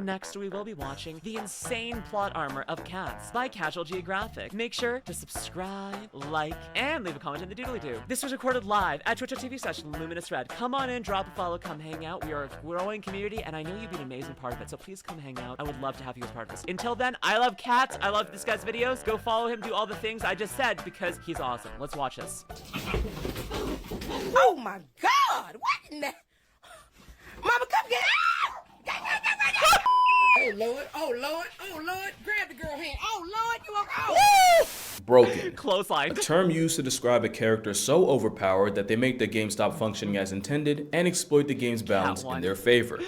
Next, we will be watching The Insane Plot Armor of Cats by Casual Geographic. Make sure to subscribe, like, and leave a comment in the doodly-doo. This was recorded live at twitch.tv/LuminusRed. Come on in, drop a follow, come hang out. We are a growing community, and I know you'd be an amazing part of it, so please come hang out. I would love to have you as part of this. Until then, I love cats. I love this guy's videos. Go follow him, do all the things I just said, because he's awesome. Let's watch this. Oh my God! What in the... Mama, come get out! Oh Lord, oh Lord, oh Lord, grab the girl hand. Oh Lord, you are Broken. Clothesline. A term used to describe a character so overpowered that they make the game stop functioning as intended and exploit the game's balance in their favor.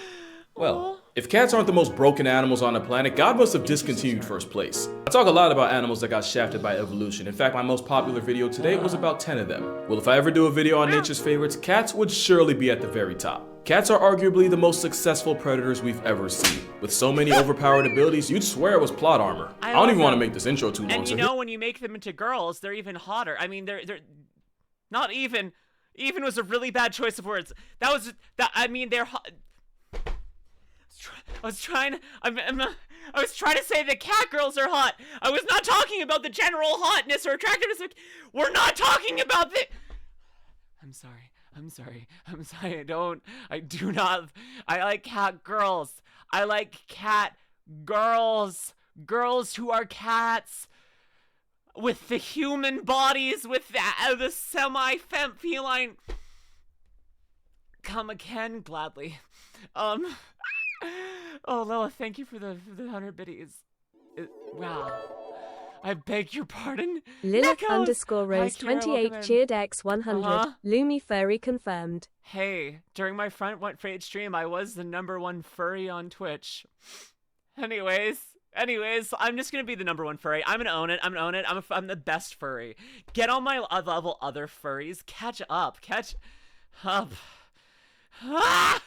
Well, if cats aren't the most broken animals on the planet, God must have discontinued first place. I talk a lot about animals that got shafted by evolution. In fact, my most popular video today was about 10 of them. Well, if I ever do a video on nature's favorites, cats would surely be at the very top. Cats are arguably the most successful predators we've ever seen. With so many overpowered abilities, you'd swear it was plot armor. I don't even want to make this intro too long. And you know, when you make them into girls, they're even hotter. I mean, they're not even. Even was a really bad choice of words. I mean, they're hot. I was trying to say that cat girls are hot. I was not talking about the general hotness or attractiveness. We're not talking about the... I'm sorry. I like cat girls. I like cat girls. Girls who are cats. With the human bodies, with the semi-feline. Come again, gladly. Oh, Lila, thank you for the 100 biddies. Wow. I beg your pardon? Lilith_Rose28 cheered X100. Lumi furry confirmed. Hey, during my front page stream, I was the #1 furry on Twitch. Anyways, I'm just gonna be the #1 furry. I'm gonna own it. I'm the best furry. Get on my level, other furries. Catch up. Ah!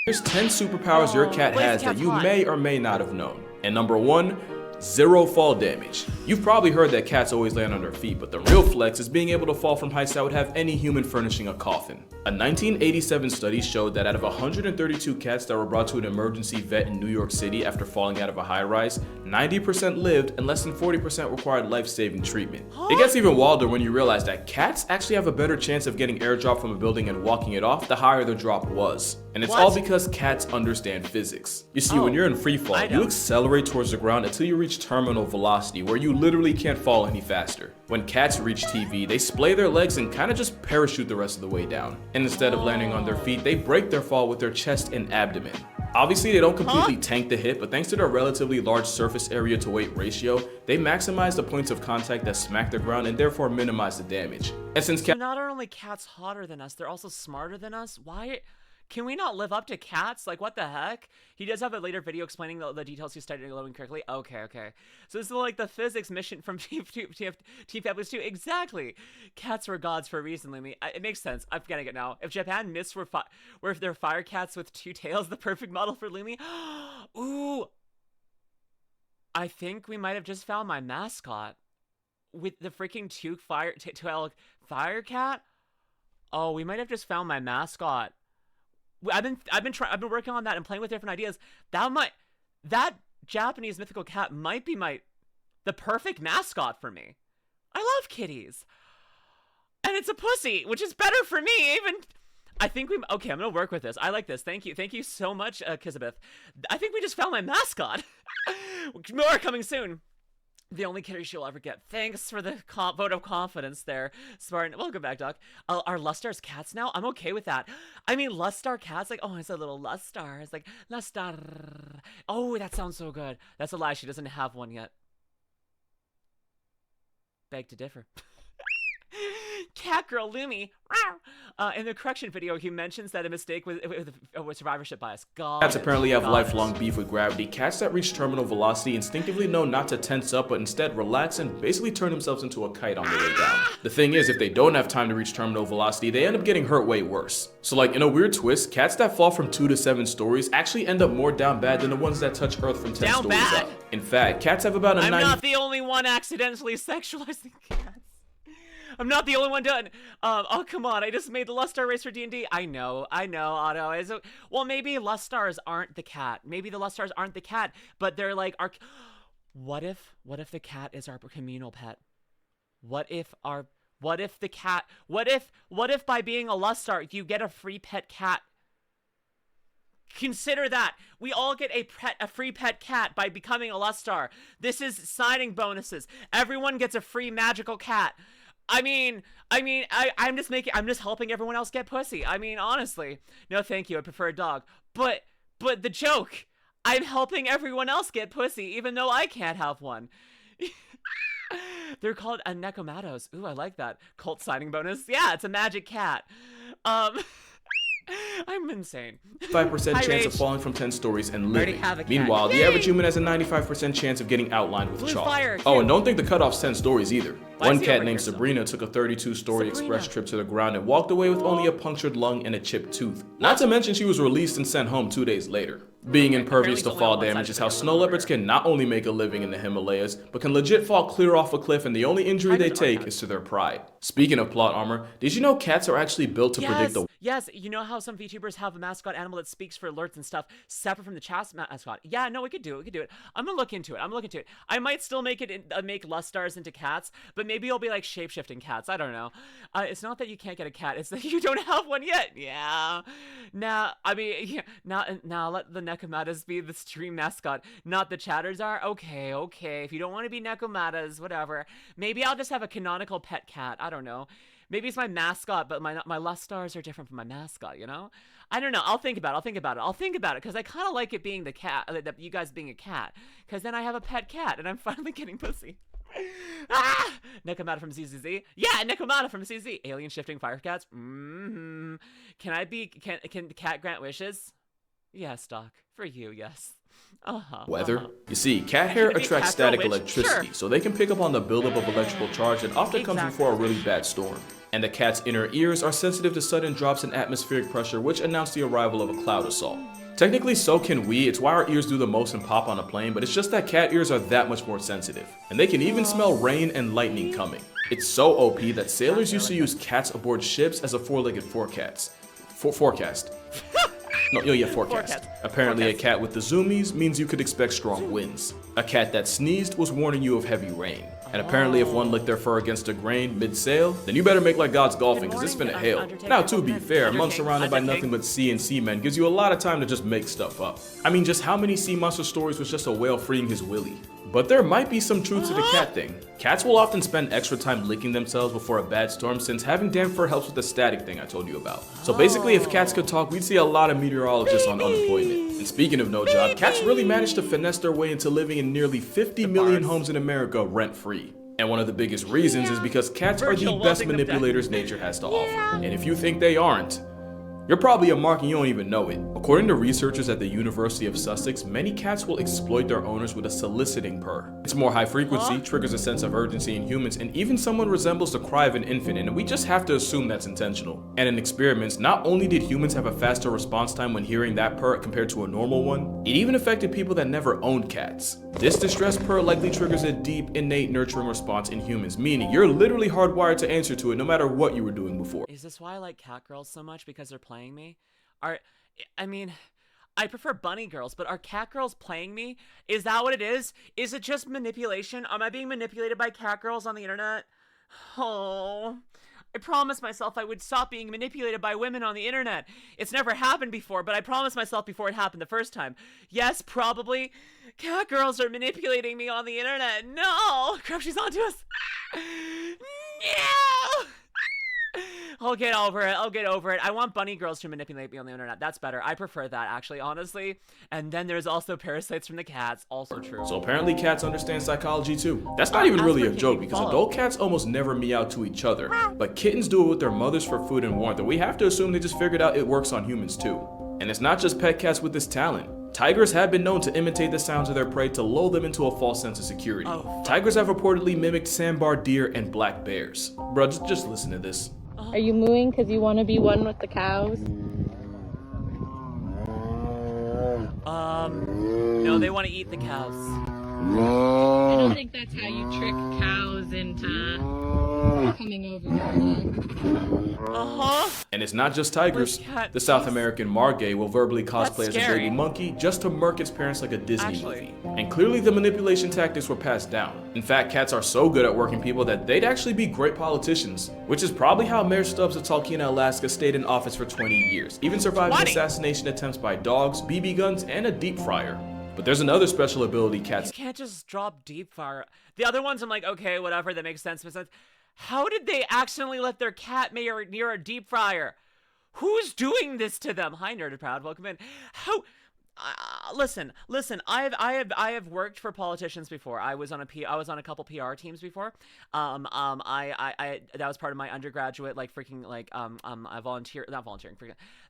Here's 10 superpowers your cat has that you may or may not have known. And number 1, 0 fall damage. You've probably heard that cats always land on their feet, but the real flex is being able to fall from heights that would have any human furnishing a coffin. A 1987 study showed that out of 132 cats that were brought to an emergency vet in New York City after falling out of a high-rise, 90% lived and less than 40% required life-saving treatment. It gets even wilder when you realize that cats actually have a better chance of getting airdropped from a building and walking it off the higher the drop was. And it's all because cats understand physics. You see, when you're in free fall, you accelerate towards the ground until you reach terminal velocity, where you literally can't fall any faster. When cats reach TV, they splay their legs and kind of just parachute the rest of the way down. And instead of landing on their feet, they break their fall with their chest and abdomen. Obviously, they don't completely tank the hit, but thanks to their relatively large surface area to weight ratio, they maximize the points of contact that smack the ground and therefore minimize the damage. And since cats... Not only cats hotter than us, they're also smarter than us. Why... Can we not live up to cats? Like, what the heck? He does have a later video explaining the details he studied incorrectly. Okay. So this is like the physics mission from Team Fabulous 2. Exactly. Cats were gods for a reason, Lumi. It makes sense. I'm getting it now. If Japan myths were if they're fire cats with 2 tails, the perfect model for Lumi. Ooh. I think we might have just found my mascot. With the freaking 2 fire cat? Oh, we might have just found my mascot. I've been working on that and playing with different ideas. That Japanese mythical cat might be the perfect mascot for me. I love kitties. And it's a pussy, which is better for me. Okay, I'm gonna work with this. I like this. Thank you so much, Kizabeth. I think we just found my mascot. More coming soon. The only kitty she'll ever get. Thanks for the vote of confidence there, Spartan. Welcome back, Doc. Are Lustar's cats now? I'm okay with that. I mean, Lustar cats, like, oh, it's a little Lustar. It's like, Lustar. Oh, that sounds so good. That's a lie. She doesn't have one yet. Beg to differ. Cat girl Lumi. In the correction video, he mentions that a mistake with survivorship bias. Cats apparently have lifelong beef with gravity. Cats that reach terminal velocity instinctively know not to tense up, but instead relax and basically turn themselves into a kite on the way down. The thing is, if they don't have time to reach terminal velocity, they end up getting hurt way worse. So like, in a weird twist, cats that fall from 2 to 7 stories actually end up more down bad than the ones that touch Earth from 10 stories up. In fact, cats have about a I'm not the only one accidentally sexualizing cats. I'm not the only one done. Oh, come on. I just made the Lustar race for D&D. I know, Otto. Well, maybe Lustars aren't the cat. Maybe the Lustars aren't the cat, but they're like our... What if the cat is our communal pet? What if by being a Lustar, you get a free pet cat? Consider that. We all get a free pet cat by becoming a Lustar. This is signing bonuses. Everyone gets a free magical cat. I'm just helping everyone else get pussy. I mean, honestly. No, thank you. I prefer a dog. But the joke, I'm helping everyone else get pussy, even though I can't have one. They're called a Nekkomatos. Ooh, I like that. Cult signing bonus. Yeah, it's a magic cat. I'm insane. 5% chance of falling from 10 stories and living. Meanwhile, the average human has a 95% chance of getting outlined with chalk. Oh, and don't think the cutoff's 10 stories either. One cat named Sabrina took a 32-story express trip to the ground and walked away with only a punctured lung and a chipped tooth. Not to mention she was released and sent home 2 days later. Being impervious to fall damage is how snow leopards can not only make a living in the Himalayas, but can legit fall clear off a cliff and the only injury they take is to their pride. Speaking of plot armor, did you know cats are actually built to predict the... Yes, you know how some VTubers have a mascot animal that speaks for alerts and stuff separate from the chat's mascot? Yeah, no, we could do it. I'm gonna look into it. I might still make Lustars into cats, but maybe it'll be like shape-shifting cats. I don't know. It's not that you can't get a cat, it's that you don't have one yet. Yeah. Now let the Nekkomatas be the stream mascot, not the chatters are. Okay. If you don't want to be Nekkomatas, whatever. Maybe I'll just have a canonical pet cat. I don't know. Maybe it's my mascot, but my Lustars are different from my mascot, you know? I don't know. I'll think about it because I kind of like it being the cat, you guys being a cat, because then I have a pet cat and I'm finally getting pussy. Nekkomata from ZZZ. Yeah, Nekkomata from ZZZ. Alien shifting fire cats. Can the cat grant wishes? Yes, Doc. For you, yes. Weather? You see, cat hair attracts static electricity, so they can pick up on the buildup of electrical charge that often comes before a really bad storm. And the cat's inner ears are sensitive to sudden drops in atmospheric pressure which announce the arrival of a cloud assault. Technically, so can we. It's why our ears do the most and pop on a plane, but it's just that cat ears are that much more sensitive. And they can even smell rain and lightning coming. It's so OP that sailors used to use cats aboard ships as a four-legged forecast. Forecast. Apparently a cat with the zoomies means you could expect strong winds. A cat that sneezed was warning you of heavy rain. And apparently if one licked their fur against a grain mid-sail, then you better make like God's golfing because it's finna hail. Now to be fair, a month surrounded by nothing but sea and seamen gives you a lot of time to just make stuff up. I mean, just how many sea monster stories was just a whale freeing his willy? But there might be some truth to the cat thing. Cats will often spend extra time licking themselves before a bad storm since having damp fur helps with the static thing I told you about. So basically if cats could talk, we'd see a lot of meteorologists on unemployment. And speaking of no job, cats really managed to finesse their way into living in nearly 50 million homes in America rent-free. And one of the biggest reasons is because cats are the best manipulators nature has to offer. And if you think they aren't, you're probably a mark and you don't even know it. According to researchers at the University of Sussex, many cats will exploit their owners with a soliciting purr. It's more high frequency, triggers a sense of urgency in humans, and even someone resembles the cry of an infant, and we just have to assume that's intentional. And in experiments, not only did humans have a faster response time when hearing that purr compared to a normal one, it even affected people that never owned cats. This distress purr likely triggers a deep, innate nurturing response in humans, meaning you're literally hardwired to answer to it no matter what you were doing before. Is this why I like cat girls so much? Because they're playing me? I prefer bunny girls, but are cat girls playing me? Is that what it is? Is it just manipulation? Am I being manipulated by cat girls on the internet? Oh, I promised myself I would stop being manipulated by women on the internet. It's never happened before, but I promised myself before it happened the first time. Yes, probably. Cat girls are manipulating me on the internet. No! Crap, she's onto us. No! I'll get over it. I want bunny girls to manipulate me on the internet. That's better. I prefer that, actually, honestly. And then there's also parasites from the cats. Also true. So apparently cats understand psychology too. That's not even really a joke because adult cats almost never meow to each other. But kittens do it with their mothers for food and warmth. And we have to assume they just figured out it works on humans too. And it's not just pet cats with this talent. Tigers have been known to imitate the sounds of their prey to lull them into a false sense of security. Tigers have reportedly mimicked sandbar deer and black bears. Bro, just listen to this. Are you mooing because you want to be one with the cows? No, they want to eat the cows. I don't think that's how you trick cows into coming over here. And it's not just tigers. Cat, The South American margay will verbally cosplay as a scary. baby monkey just to murk its parents like a Disney Actually. movie. And clearly the manipulation tactics were passed down. In fact, cats are so good at working people that they'd actually be great politicians, which is probably how Mayor Stubbs of Talkeetna, Alaska stayed in office for 20 years, even surviving 20? assassination attempts by dogs, BB guns, and a deep fryer. But there's another special ability cats You can't just drop deep fire. The other ones, I'm like, okay, whatever, that makes sense. But how did they accidentally let their cat near a deep fryer? Who's doing this to them? Hi, Nerded Proud. Welcome in. How? Listen. I have worked for politicians before. I was on a couple PR teams before. I that was part of my undergraduate I not volunteering.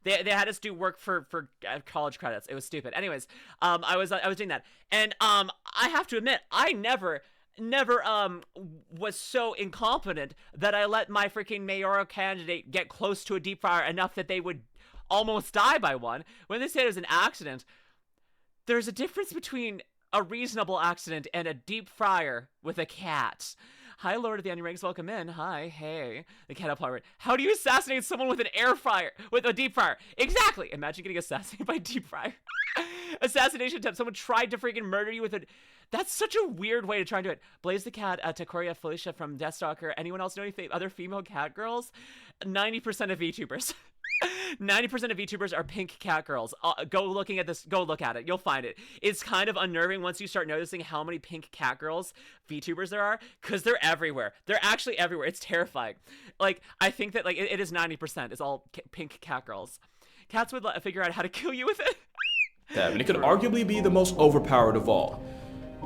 They had us do work for college credits. It was stupid. Anyways, I was doing that, and I have to admit, I never was so incompetent that I let my freaking mayoral candidate get close to a deep fryer enough that they would almost die by one. When they said it was an accident, there's a difference between a reasonable accident and a deep fryer with a cat. Hi, Lord of the Onion Rings, welcome in. Hi, hey. The cat upload. How do you assassinate someone with an air fryer, with a deep fryer? Exactly. Imagine getting assassinated by a deep fryer. Assassination attempt. Someone tried to freaking murder you with a... That's such a weird way to try and do it. Blaze the Cat, Takoria Felicia from Deathstalker. Anyone else know any other female cat girls? 90% of VTubers. 90% of VTubers are pink cat girls. Go look at it. You'll find it. It's kind of unnerving once you start noticing how many pink cat girls VTubers there are, because they're everywhere. They're actually everywhere. It's terrifying. Like, I think that it is 90%. It's all pink cat girls. Cats would figure out how to kill you with it. and it could arguably be the most overpowered of all.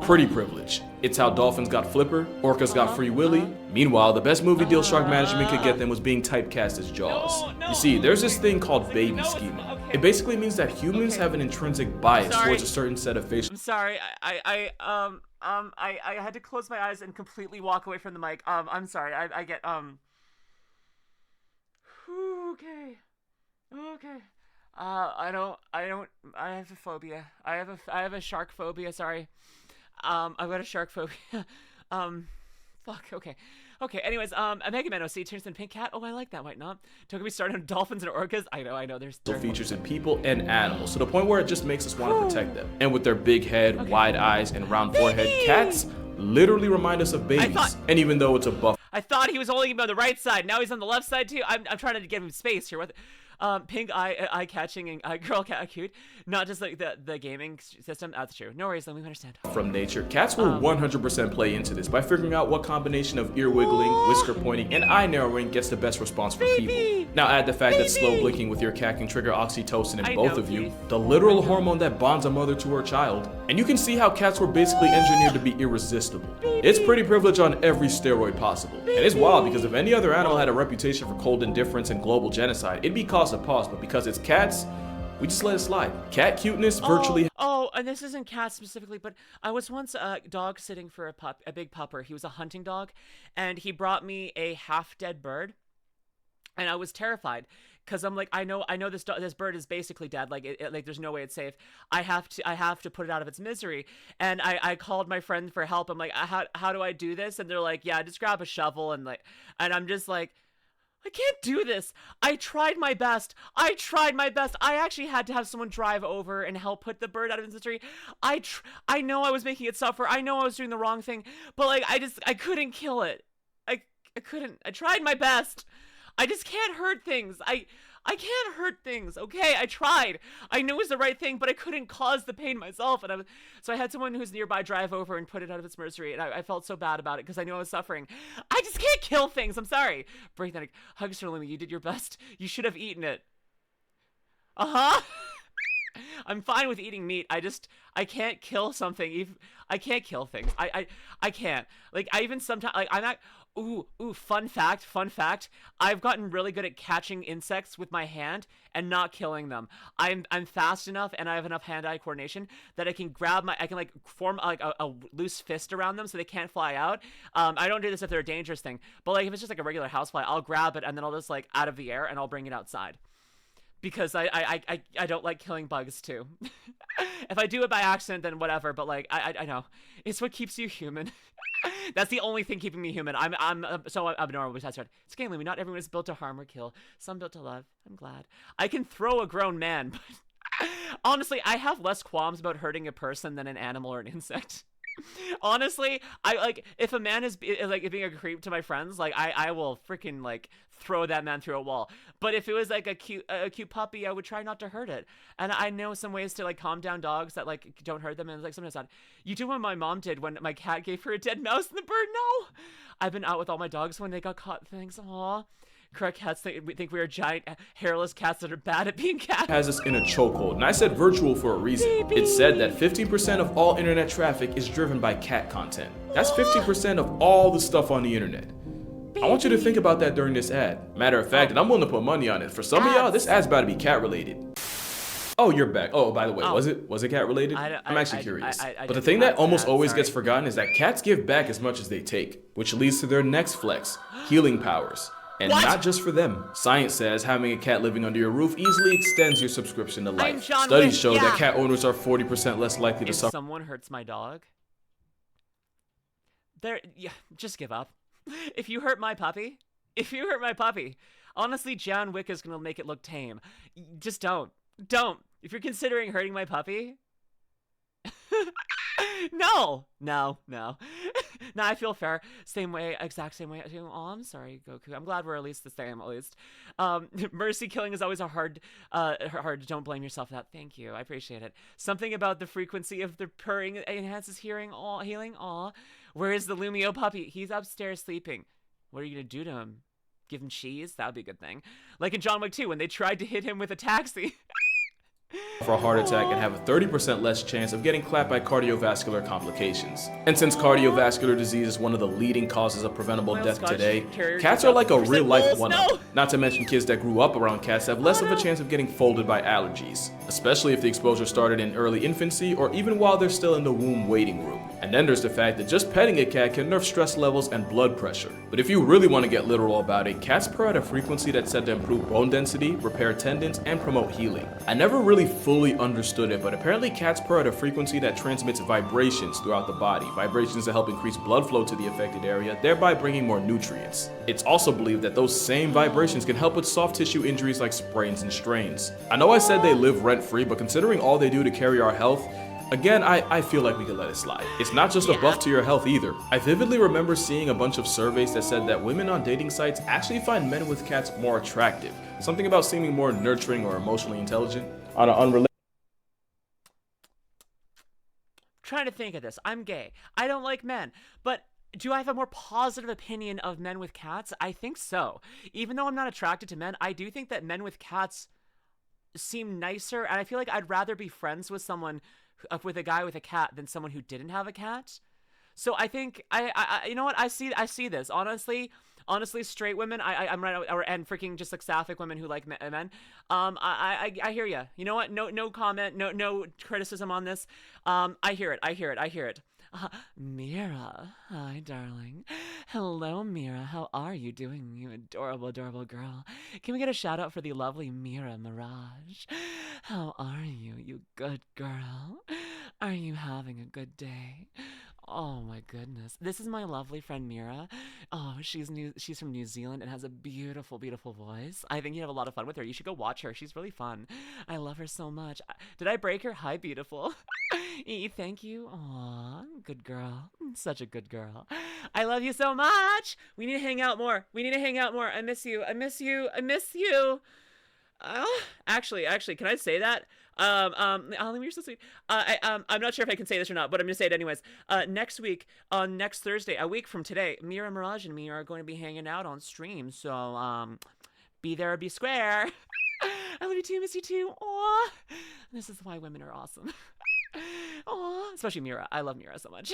Pretty privilege. It's how dolphins got Flipper, orcas got Free Willy. Meanwhile, the best movie deal shark management could get them was being typecast as Jaws. You see, there's this thing called baby schema. It basically means that humans have an intrinsic bias towards a certain set of facial... I'm sorry. I had to close my eyes and completely walk away from the mic. I'm sorry. I get okay. I have a phobia. I have a shark phobia. Sorry. I've got a shark phobia. Fuck. Okay. Anyways, Mega Man OC turns in pink cat. Oh, I like that. Why not? Don't get me started on dolphins and orcas. I know. There's features in people and animals, to the point where it just makes us want to protect them. And with their big head, wide eyes, and round forehead, cats literally remind us of babies. And even though it's a buff, I thought he was only on the right side. Now he's on the left side too. I'm trying to give him space here. What? Pink eye catching and girl cat cute, not just like the gaming system. That's true. No worries, then we understand. From nature, cats will 100% play into this by figuring out what combination of ear wiggling, whisker pointing, and eye narrowing gets the best response from people. Now add the fact that slow blinking with your cat can trigger oxytocin in both of you, the literal hormone that bonds a mother to her child, and you can see how cats were basically engineered to be irresistible. It's pretty privilege on every steroid possible. And it's wild because if any other animal had a reputation for cold indifference and global genocide, it'd be cause of pause, but because it's cats, we just let it slide. Cat cuteness virtually... Oh, and this isn't cats specifically, but I was once dog sitting for a big pupper. He was a hunting dog, and he brought me a half-dead bird, and I was terrified. Because I'm like, I know this bird is basically dead. Like, like there's no way it's safe. I have to put it out of its misery. And I called my friend for help. I'm like, how do I do this? And they're like, yeah, just grab a shovel and I'm just like, I can't do this. I tried my best. I actually had to have someone drive over and help put the bird out of its misery. I know I was making it suffer. I know I was doing the wrong thing, but like I couldn't kill it. I couldn't. I tried my best. I just can't hurt things. I can't hurt things. Okay, I tried. I knew it was the right thing, but I couldn't cause the pain myself. And so I had someone who's nearby drive over and put it out of its misery. And I felt so bad about it because I knew I was suffering. I just can't kill things. I'm sorry. Breakneck, hugs to Lumi. You did your best. You should have eaten it. I'm fine with eating meat. I can't kill something. I can't kill things. I can't. Like, I even sometimes, like, I'm not... Ooh, fun fact. I've gotten really good at catching insects with my hand and not killing them. I'm fast enough and I have enough hand-eye coordination that I can like form like a loose fist around them so they can't fly out. I don't do this if they're a dangerous thing, but like if it's just like a regular housefly, I'll grab it and then I'll just like out of the air and I'll bring it outside. Because I don't like killing bugs too. If I do it by accident, then whatever, but like I know. It's what keeps you human. That's the only thing keeping me human. I'm so abnormal besides that. It's game, Lumi. Not everyone is built to harm or kill. Some built to love. I'm glad. I can throw a grown man, but honestly, I have less qualms about hurting a person than an animal or an insect. Honestly, I like if a man is like being a creep to my friends, like I will freaking like throw that man through a wall. But if it was like a cute puppy, I would try not to hurt it. And I know some ways to like calm down dogs that like don't hurt them. And like sometimes not. You do what my mom did when my cat gave her a dead mouse and the bird. No, I've been out with all my dogs when they got caught. Thanks, aw. Correct cats think we are giant hairless cats that are bad at being cats. Has us in a chokehold, and I said virtual for a reason. It said that 15% of all internet traffic is driven by cat content. That's 50% of all the stuff on the internet. I want you to think about that during this ad. Matter of fact, and I'm willing to put money on it. For some of y'all, this ad's about to be cat related. Oh, you're back. Oh, by the way, was it cat related? I'm actually curious. But the thing that almost always gets forgotten is that cats give back as much as they take, which leads to their next flex, healing powers. And not just for them. Science says having a cat living under your roof easily extends your subscription to life. Studies show that cat owners are 40% less likely to suffer. If someone hurts my dog, just give up. If you hurt my puppy, honestly, John Wick is gonna make it look tame. Just don't. If you're considering hurting my puppy, no. No, I feel fair. Same way, exact same way. Oh, I'm sorry, Goku. I'm glad we're at least the same, at least. Mercy killing is always a hard. Don't blame yourself for that. Thank you. I appreciate it. Something about the frequency of the purring enhances healing. Aw. Where is the Lumio puppy? He's upstairs sleeping. What are you gonna do to him? Give him cheese? That would be a good thing. Like in John Wick 2, when they tried to hit him with a taxi. For a heart attack and have a 30% less chance of getting clapped by cardiovascular complications. And since cardiovascular disease is one of the leading causes of preventable death today, cats are like a real-life one-up. Not to mention kids that grew up around cats have less of a chance of getting folded by allergies, especially if the exposure started in early infancy or even while they're still in the womb waiting room. And then there's the fact that just petting a cat can nerf stress levels and blood pressure. But if you really want to get literal about it, cats purr at a frequency that's said to improve bone density, repair tendons, and promote healing. I never really fully understood it, but apparently cats purr at a frequency that transmits vibrations throughout the body, vibrations that help increase blood flow to the affected area, thereby bringing more nutrients. It's also believed that those same vibrations can help with soft tissue injuries like sprains and strains. I know I said they live rent-free, but considering all they do to carry our health, again, I feel like we could let it slide. It's not just a buff to your health either. I vividly remember seeing a bunch of surveys that said that women on dating sites actually find men with cats more attractive. Something about seeming more nurturing or emotionally intelligent. On an unrelated Trying to think of this. I'm gay. I don't like men, but do I have a more positive opinion of men with cats? I think so. Even though I'm not attracted to men, I do think that men with cats seem nicer, and I feel like I'd rather be friends with someone, with a guy with a cat, than someone who didn't have a cat. So I think I you know what, I see this honestly, straight women, I'm right, and freaking just like sapphic women who like men. I hear ya. You know what? No comment, no criticism on this. I hear it. Mira, hi darling. Hello Mira, how are you doing, you adorable girl? Can we get a shout out for the lovely Mira Mirage? How are you, you good girl? Are you having a good day? Oh my goodness. This is my lovely friend Mira. Oh, she's from New Zealand and has a beautiful voice. I think you have a lot of fun with her. You should go watch her. She's really fun. I love her so much. Did I break her? Hi, beautiful. Thank you. Aw, good girl. Such a good girl. I love you so much. We need to hang out more. I miss you. Actually, can I say that? You're so sweet. I'm not sure if I can say this or not, but I'm gonna say it anyways. Next week, on next Thursday, a week from today, Mira Mirage and me are going to be hanging out on stream. So, be there or be square. I love you too, miss you too. Aw, this is why women are awesome. Aw, especially Mira. I love Mira so much.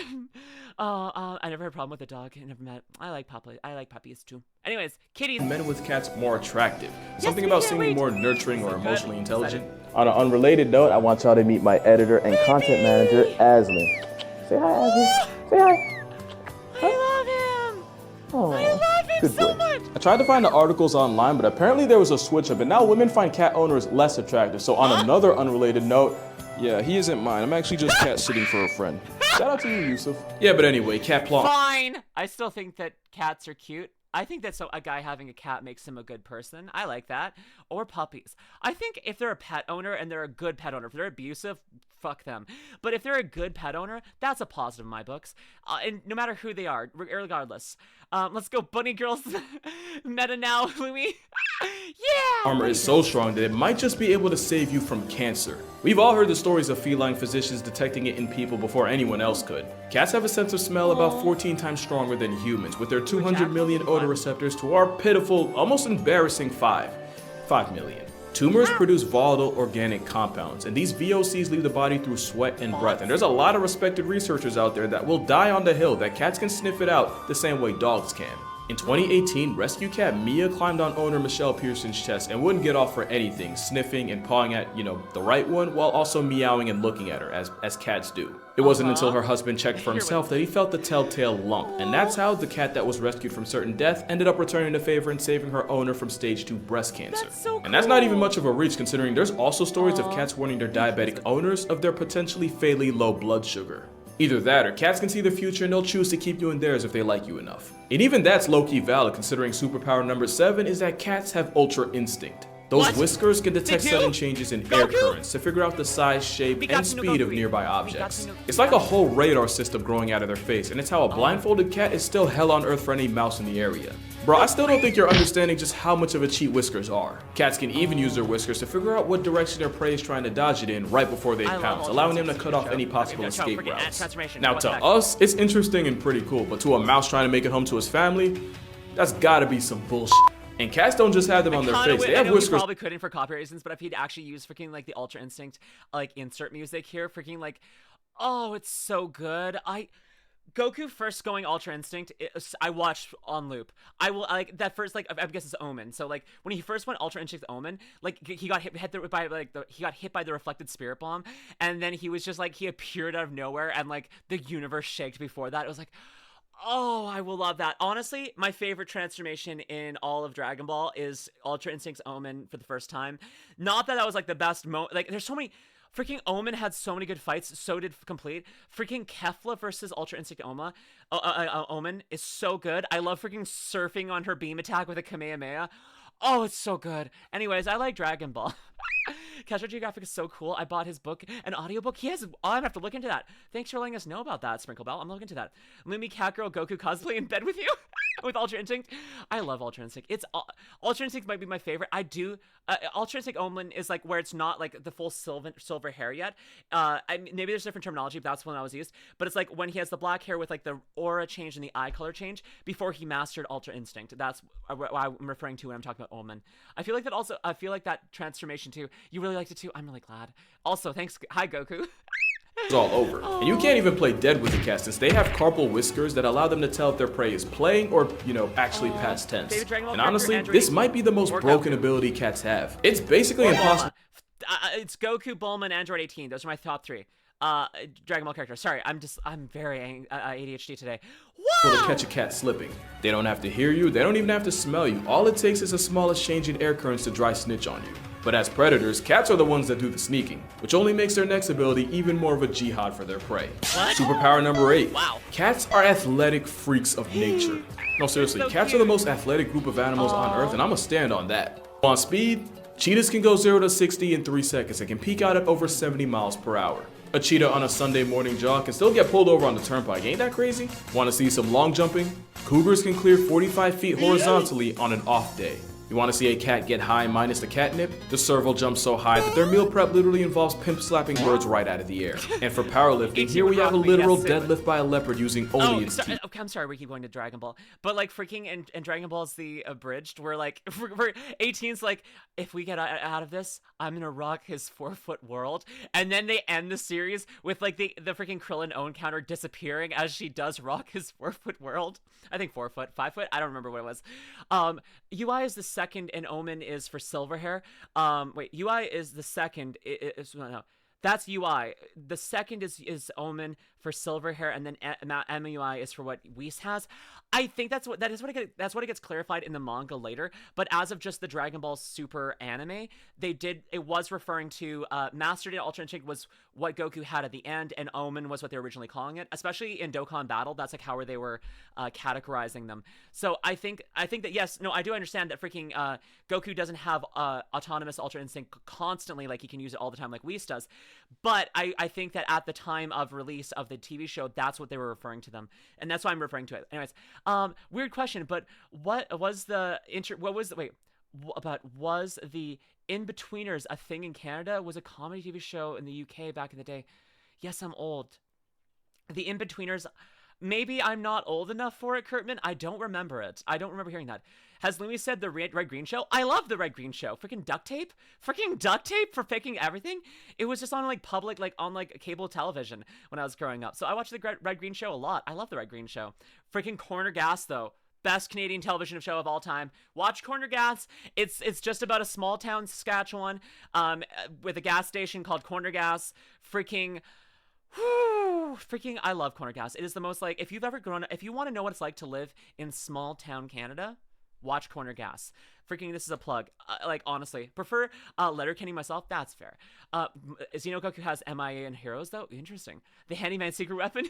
I never had a problem with a dog. I never met. I like puppies too. Anyways, kitties. Men with cats more attractive. Something about seeming more nurturing or emotionally intelligent. On an unrelated note, I want y'all to meet my editor and content manager, Aslin. Say hi, Aslin. Say hi. I love him. Oh, I love him so much. I tried to find the articles online, but apparently there was a switch up, and now women find cat owners less attractive. So on another unrelated note, yeah, he isn't mine. I'm actually just cat sitting for a friend. Shout out to you, Yusuf. Yeah, but anyway, cat plot. Fine. I still think that cats are cute. I think that a guy having a cat makes him a good person. I like that. Or puppies. I think if they're a pet owner and they're a good pet owner, if they're abusive, fuck them. But if they're a good pet owner, that's a positive in my books. And no matter who they are, regardless. Let's go bunny girls meta now, Louis. Yeah! Armor is so strong that it might just be able to save you from cancer. We've all heard the stories of feline physicians detecting it in people before anyone else could. Cats have a sense of smell about 14 times stronger than humans, with their 200 million odor receptors to our pitiful, almost embarrassing 5 million. Tumors produce volatile organic compounds, and these VOCs leave the body through sweat and breath. And there's a lot of respected researchers out there that will die on the hill that cats can sniff it out the same way dogs can. In 2018, rescue cat Mia climbed on owner Michelle Pearson's chest and wouldn't get off for anything, sniffing and pawing at, the right one, while also meowing and looking at her, as cats do. It wasn't until her husband checked for himself that he felt the telltale lump, and that's how the cat that was rescued from certain death ended up returning the favor and saving her owner from stage 2 breast cancer. That's so cool. And that's not even much of a reach, considering there's also stories of cats warning their diabetic owners of their potentially fatally low blood sugar. Either that, or cats can see the future and they'll choose to keep you in theirs if they like you enough. And even that's low-key valid, considering superpower number 7 is that cats have ultra instinct. Those whiskers can detect sudden changes in air currents to figure out the size, shape, and speed of nearby objects. It's like a whole radar system growing out of their face, and it's how a blindfolded cat is still hell on earth for any mouse in the area. Bro, I still don't think you're understanding just how much of a cheat whiskers are. Cats can even use their whiskers to figure out what direction their prey is trying to dodge it in right before they pounce, allowing them to cut off any possible escape routes. Now to us, it's interesting and pretty cool, but to a mouse trying to make it home to his family, that's gotta be some bullshit. And cats don't just have them on their face, they have whiskers. He probably couldn't for copyright reasons, but if he'd actually used freaking like the Ultra Instinct like insert music here, freaking like, oh, it's so good. Goku first going Ultra Instinct, I watched on loop. I will like that first, like, I guess it's Omen. So like when he first went Ultra Instinct Omen, like he got hit by the reflected spirit bomb, and then he was just like, he appeared out of nowhere and like the universe shaked before that. It was like, oh, I will love that. Honestly, my favorite transformation in all of Dragon Ball is Ultra Instinct's Omen for the first time. Not that was like the best like there's so many. Freaking Omen had so many good fights, so did Complete. Freaking Kefla versus Ultra Instinct Omen is so good. I love freaking surfing on her beam attack with a Kamehameha. Oh, it's so good. Anyways, I like Dragon Ball. Casual Geographic is so cool. I bought his book, an audiobook. He has, I'm gonna have to look into that. Thanks for letting us know about that, Sprinkle Bell. I'm looking into that. Lumi Catgirl Goku cosplay in bed with you with Ultra Instinct. I love Ultra Instinct. Ultra Instinct might be my favorite. I do. Ultra Instinct Omen is like where it's not like the full silver hair yet. Maybe there's different terminology, but that's when that was used. But it's like when he has the black hair with like the aura change and the eye color change before he mastered Ultra Instinct. That's what I'm referring to when I'm talking about Omen. I feel like that also. I feel like that transformation too. You really liked it too. I'm really glad. Also, thanks. Hi, Goku. It's all over. And you can't even play dead with the cat since they have carpal whiskers that allow them to tell if their prey is playing or, actually past tense. And honestly, this might be the most broken ability cats have. It's basically impossible. It's Goku, Bulma, and Android 18. Those are my top 3. Dragon Ball characters. Sorry, I'm very ADHD today. To catch a cat slipping. They don't have to hear you, they don't even have to smell you. All it takes is a smallest change in air currents to dry snitch on you. But as predators, cats are the ones that do the sneaking, which only makes their next ability even more of a jihad for their prey. What? Superpower number 8. Wow. Cats are athletic freaks of nature. No, seriously, so cats are the most athletic group of animals on Earth, and I'ma stand on that. On speed, cheetahs can go 0 to 60 in 3 seconds and can peak out at over 70 miles per hour. A cheetah on a Sunday morning jog can still get pulled over on the turnpike. Ain't that crazy? Want to see some long jumping? Cougars can clear 45 feet horizontally on an off day. You want to see a cat get high minus the catnip? The serval jumps so high that their meal prep literally involves pimp slapping birds right out of the air. And for powerlifting, here we have a literal deadlift by a leopard using only its teeth. Okay, I'm sorry, we keep going to Dragon Ball. But like freaking and Dragon Ball's the abridged, where like for 18's like, if we get out of this, I'm gonna rock his 4-foot world. And then they end the series with like the freaking Krillin own counter disappearing as she does rock his 4-foot world. I think 4 foot, 5 foot, I don't remember what it was. UI is the second and Omen is for silver hair. Wait, UI is the second. No, that's UI. The second is Omen for silver hair, and then MUI is for what Whis has. I think that's what it gets clarified in the manga later. But as of just the Dragon Ball Super anime, it was referring to Master Data Ultra Instinct was what Goku had at the end, and Omen was what they were originally calling it. Especially in Dokkan Battle, that's like how they were categorizing them. So I think that yes, no, I do understand that freaking Goku doesn't have autonomous Ultra Instinct constantly, like he can use it all the time like Whis does. But I think that at the time of release of the TV show, that's what they were referring to them, and that's why I'm referring to it. Anyways, weird question, but was the In-Betweeners a thing in Canada? Was a comedy TV show in the UK back in the day? Yes, I'm old. The In-Betweeners. Maybe I'm not old enough for it, Kurtman. I don't remember it. I don't remember hearing that. Has Lumi said the Red Green Show? I love the Red Green Show. Freaking duct tape? Freaking duct tape for faking everything? It was just on like public, like on like cable television when I was growing up. So I watched the Red Green Show a lot. I love the Red Green Show. Freaking Corner Gas though. Best Canadian television show of all time. Watch Corner Gas. It's just about a small town Saskatchewan with a gas station called Corner Gas. Freaking I love Corner Gas. It is the most like, if you want to know what it's like to live in small town Canada, watch Corner Gas. Freaking, this is a plug. Like, honestly, prefer Letterkenny myself. That's fair. Xenogoku has MIA and Heroes, though. Interesting. The Handyman Secret Weapon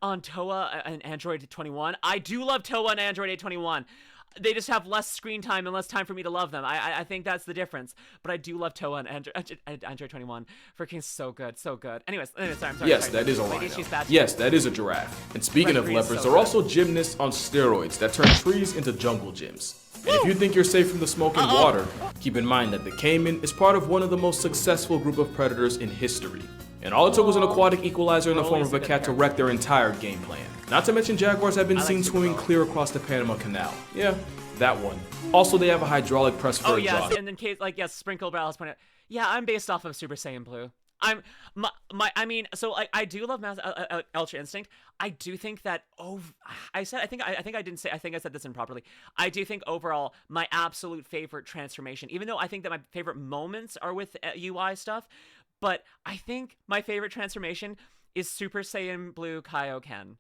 on TOA and Android 21. I do love TOA and Android 821. They just have less screen time and less time for me to love them. I think that's the difference. But I do love TOA and Android 21. Freaking so good, so good. Anyways, sorry, I'm sorry. Yes, that is a rhino. Yes, that is a giraffe. And speaking of leopards, there are also gymnasts on steroids that turn trees into jungle gyms. And if you think you're safe from the smoking water, keep in mind that the caiman is part of one of the most successful group of predators in history. And all it took was an aquatic equalizer in the form of a cat to wreck their entire game plan. Not to mention jaguars have been seen swimming clear across the Panama Canal. Yeah, that one. Also, they have a hydraulic press for a jaw. And then Kate, like, yes, Sprinkle Barrel has pointed out, yeah, I'm based off of Super Saiyan Blue. I do love Ultra Instinct. I do think that I think I said this improperly. I do think overall my absolute favorite transformation, even though I think that my favorite moments are with UI stuff, but I think my favorite transformation is Super Saiyan Blue Kaioken.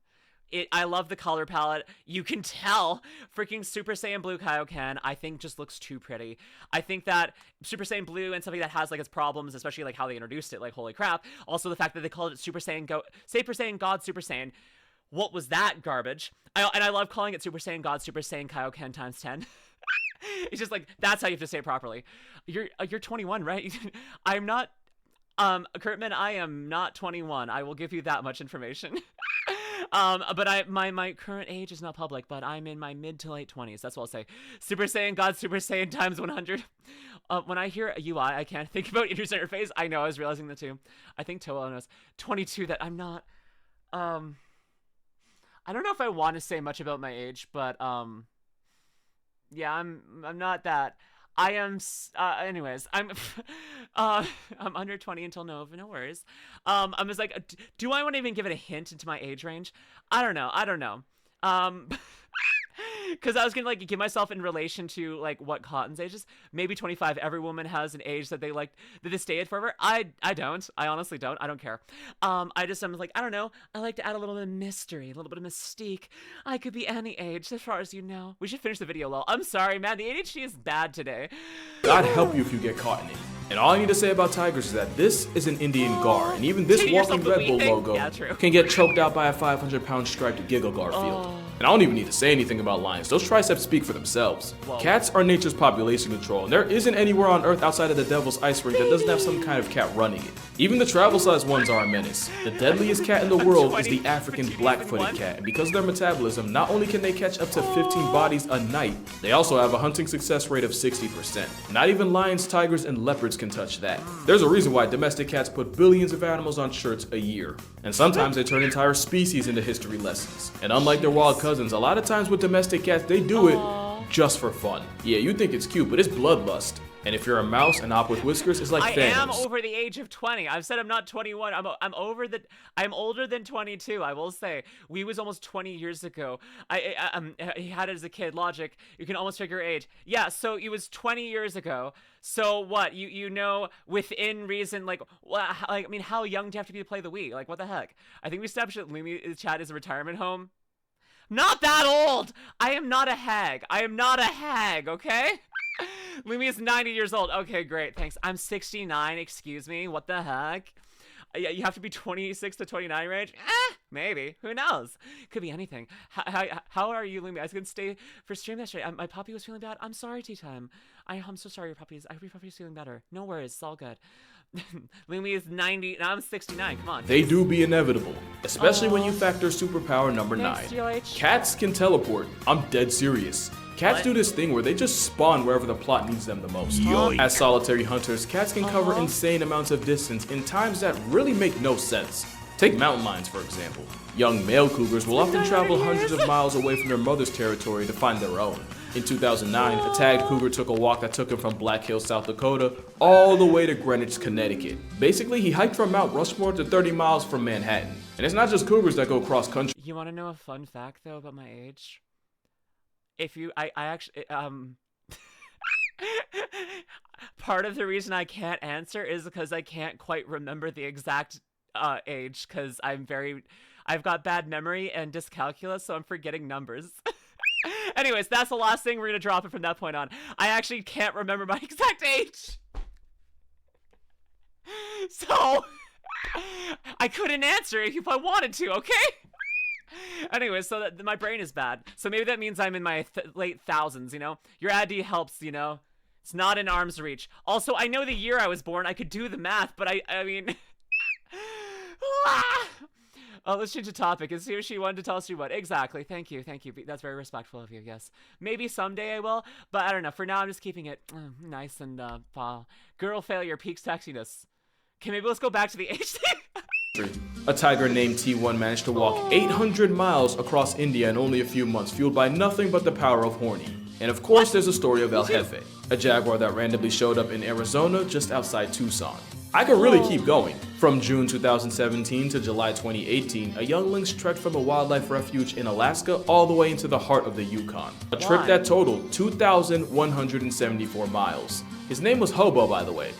I love the color palette. You can tell freaking Super Saiyan Blue Kaioken, I think, just looks too pretty. I think that Super Saiyan Blue and something that has like its problems, especially like how they introduced it, like holy crap. Also the fact that they called it Super Saiyan God Super Saiyan. What was that garbage? And I love calling it Super Saiyan God Super Saiyan Kaioken times 10. It's just like, that's how you have to say it properly. You're 21, right? I'm not Kurtman, I am not 21. I will give you that much information. But my current age is not public, but I'm in my mid to late 20s. That's what I'll say. Super Saiyan God Super Saiyan times 100. When I hear a UI, I can't think about user interface. I know, I was realizing that too. I think Toa knows 22 that I'm not. I don't know if I want to say much about my age, but yeah, I'm not that. I am, anyways, I'm under 20 until no worries. I'm just like, do I want to even give it a hint into my age range? I don't know. Because I was gonna like give myself in relation to like what Cotton's age is. Maybe 25. Every woman has an age that they like that they stay at forever. I don't. I honestly don't. I don't care. I'm like, I don't know. I like to add a little bit of mystery, a little bit of mystique. I could be any age, as far as you know. We should finish the video, lol. I'm sorry, man. The ADHD is bad today. God help you if you get caught in it. And all I need to say about tigers is that this is an Indian gar, and even this walking Red Bull logo can get choked out by a 500-pound striped Giggle Garfield. And I don't even need to say anything about lions. Those triceps speak for themselves. Whoa. Cats are nature's population control, and there isn't anywhere on Earth outside of the Devil's Ice Rink that doesn't have some kind of cat running it. Even the travel-sized ones are a menace. The deadliest cat in the world is the African black-footed cat, and because of their metabolism, not only can they catch up to 15 bodies a night, they also have a hunting success rate of 60%. Not even lions, tigers, and leopards can touch that. There's a reason why domestic cats put billions of animals on shirts a year. And sometimes they turn entire species into history lessons. And unlike their wild cousins, a lot of times with domestic cats, they do it just for fun. Yeah, you think it's cute, but it's bloodlust. And if you're a mouse, an op with whiskers is like Thanos. I am over the age of 20. I've said I'm not 21. I'm older than 22. I will say. We was almost 20 years ago. He had it as a kid. Logic. You can almost figure age. Yeah. So it was 20 years ago. So what? You know within reason like I mean how young do you have to be to play the Wii? Like what the heck? I think we established that Lumi chat is a retirement home. Not that old. I am not a hag. I am not a hag. Okay. Lumi is 90 years old. Okay, great. Thanks. I'm 69. Excuse me. What the heck? You have to be 26 to 29 range? Maybe. Who knows? Could be anything. How are you, Lumi? I was going to stay for stream yesterday. My puppy was feeling bad. I'm sorry, Tea Time. I'm so sorry your puppy's feeling better. No worries. It's all good. Lumi is 90 and I'm 69. Come on. They do be inevitable, especially when you factor superpower number 9. Cats can teleport. I'm dead serious. Cats do this thing where they just spawn wherever the plot needs them the most. As solitary hunters, cats can cover insane amounts of distance in times that really make no sense. Take mountain lions, for example. Young male cougars will often travel hundreds of miles away from their mother's territory to find their own. In 2009, a tagged cougar took a walk that took him from Black Hills, South Dakota, all the way to Greenwich, Connecticut. Basically, he hiked from Mount Rushmore to 30 miles from Manhattan. And it's not just cougars that go cross country. You want to know a fun fact, though, about my age? If you, I actually, part of the reason I can't answer is because I can't quite remember the exact age, because I've got bad memory and dyscalculia, so I'm forgetting numbers. Anyways, that's the last thing. We're gonna drop it from that point on. I actually can't remember my exact age. So, I couldn't answer if I wanted to, okay? Anyways, so my brain is bad. So maybe that means I'm in my late thousands, you know? Your ID helps, you know? It's not in arm's reach. Also, I know the year I was born. I could do the math, but I mean... Oh, let's change the topic. Is he or she wanted to tell us what? Exactly. Thank you. Thank you. That's very respectful of you, yes. Maybe someday I will, but I don't know. For now, I'm just keeping it nice and, girl failure peaks sexiness. Okay, maybe let's go back to the age thing. A tiger named T1 managed to walk 800 miles across India in only a few months, fueled by nothing but the power of horny. And of course, there's a story of El Jefe, a jaguar that randomly showed up in Arizona just outside Tucson. I could really keep going. From June 2017 to July 2018, a young lynx trekked from a wildlife refuge in Alaska all the way into the heart of the Yukon. A trip that totaled 2,174 miles. His name was Hobo, by the way.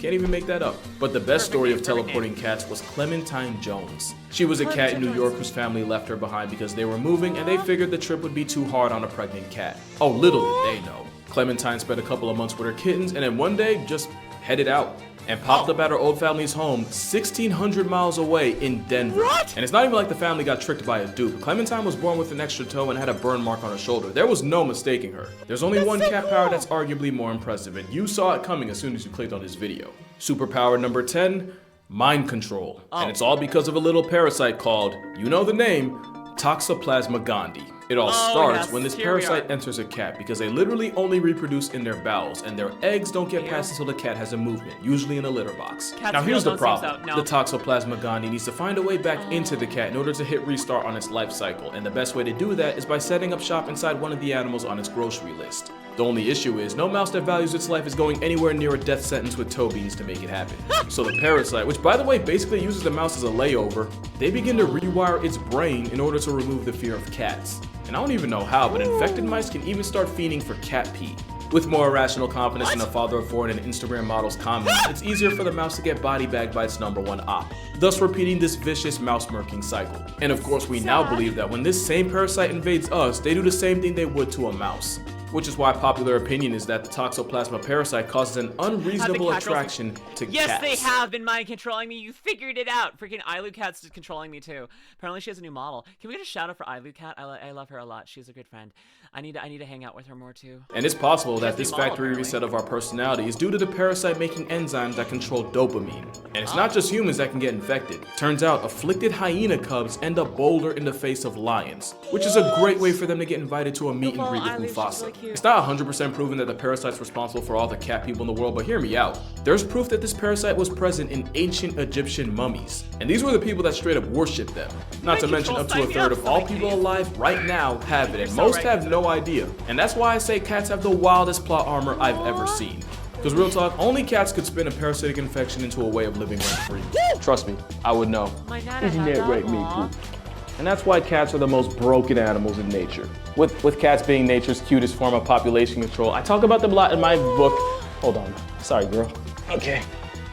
Can't even make that up. But the best story of teleporting cats was Clementine Jones. She was a cat in New York whose family left her behind because they were moving and they figured the trip would be too hard on a pregnant cat. Oh, little did they know. Clementine spent a couple of months with her kittens and then one day just headed out and popped up at her old family's home 1,600 miles away in Denver. What? And it's not even like the family got tricked by a dupe. Clementine was born with an extra toe and had a burn mark on her shoulder. There was no mistaking her. There's only one cat power that's arguably more impressive, and you saw it coming as soon as you clicked on this video. Superpower number 10, mind control. And it's all because of a little parasite called, you know the name, Toxoplasma gondii. It all starts when this parasite enters a cat because they literally only reproduce in their bowels and their eggs don't get passed until the cat has a movement, usually in a litter box. Now here's the problem. The Toxoplasma gondii needs to find a way back into the cat in order to hit restart on its life cycle, and the best way to do that is by setting up shop inside one of the animals on its grocery list. The only issue is, no mouse that values its life is going anywhere near a death sentence with toe beans to make it happen. So the parasite, which by the way basically uses the mouse as a layover, they begin to rewire its brain in order to remove the fear of cats. And I don't even know how, but infected mice can even start fiending for cat pee. With more irrational confidence than a father of four in an Instagram model's comments, it's easier for the mouse to get body bagged by its #1 op, thus repeating this vicious mouse murking cycle. And of course, we now believe that when this same parasite invades us, they do the same thing they would to a mouse. Which is why popular opinion is that the Toxoplasma parasite causes an unreasonable attraction to cats. Yes, they have been mind controlling me. You figured it out. Freaking ILuCat's controlling me too. Apparently she has a new model. Can we get a shout out for ILuCat? I love her a lot. She's a good friend. I need to hang out with her more too. And it's possible that this factory reset of our personality is due to the parasite making enzymes that control dopamine. And it's not just humans that can get infected. Turns out afflicted hyena cubs end up bolder in the face of lions, which is a great way for them to get invited to a meet and greet with Mufasa. It's not 100% proven that the parasite's responsible for all the cat people in the world, but hear me out. There's proof that this parasite was present in ancient Egyptian mummies. And these were the people that straight up worshipped them. Not to mention up to a third of all people alive right now have it, and most have no idea. And that's why I say cats have the wildest plot armor I've ever seen. Because real talk, only cats could spin a parasitic infection into a way of living rent-free. Trust me, I would know. My nana Isn't had that right, Aw. Maple? And that's why cats are the most broken animals in nature. With cats being nature's cutest form of population control, I talk about them a lot in my book. Hold on, sorry girl. Okay.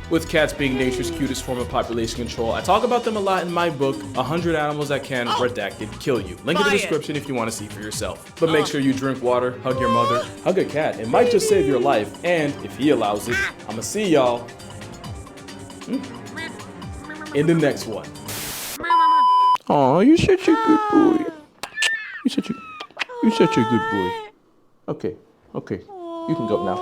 With cats being nature's cutest form of population control, I talk about them a lot in my book, 100 Animals That Can, redacted, Kill You. Link in the Buy it. description if you want to see for yourself. But make sure you drink water, hug your mother, hug a cat. It might just save your life, and if he allows it, I'ma see y'all in the next one. Aw, you're such a good boy. You're such a good boy. Okay, you can go now.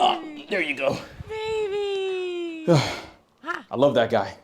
Ah, there you go. Baby. I love that guy.